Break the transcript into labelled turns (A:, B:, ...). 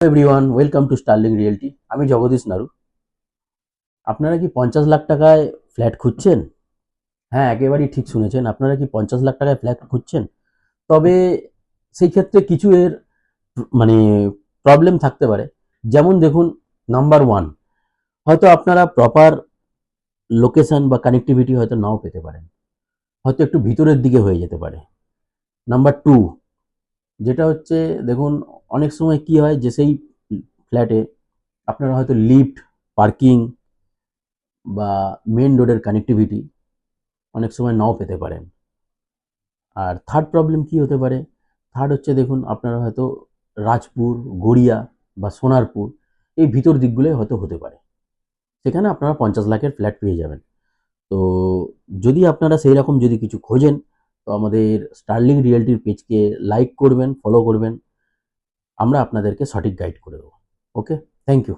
A: Everyone, welcome to Sterling Realty. আমি জগদীশ নাড়ু। আপনারা কি 50 লাখ টাকায় ফ্ল্যাট খুঁজছেন? হ্যাঁ, একেবারেই ঠিক শুনেছেন। আপনারা কি 50 লাখ টাকায় ফ্ল্যাট খুঁজছেন? তবে সেই ক্ষেত্রে কিছু এর মানে প্রবলেম থাকতে পারে। যেমন দেখুন, নাম্বার ওয়ান, হয়তো আপনারা প্রপার লোকেশন বা কানেক্টিভিটি হয়তো নাও পেতে পারেন, হয়তো একটু ভিতরের দিকে হয়ে যেতে পারে। নাম্বার টু, যেটা হচ্ছে, দেখুন, অনেক সময় কি হয় যে সেই ফ্ল্যাটে আপনারা হয়তো লিফট, পার্কিং বা মেন রোডের কানেক্টিভিটি অনেক সময় নাও পেতে পারেন। আর থার্ড প্রবলেম কি হতে পারে? থার্ড হচ্ছে, দেখুন, আপনারা হয়তো রাজপুর, গড়িয়া বা সোনারপুর এই ভিতর দিকগুলোই হয়তো হতে পারে। সেখানে আপনারা 50 লাখের ফ্ল্যাট পেয়ে যাবেন। তো যদি আপনারা সেই রকম যদি কিছু খোঁজেন, তো আমাদের স্টার্লিং রিয়েলটির পেজকে লাইক করবেন, ফলো করবেন। আমরা আপনাদেরকে সঠিক গাইড করে দেবো। ওকে, থ্যাংক ইউ।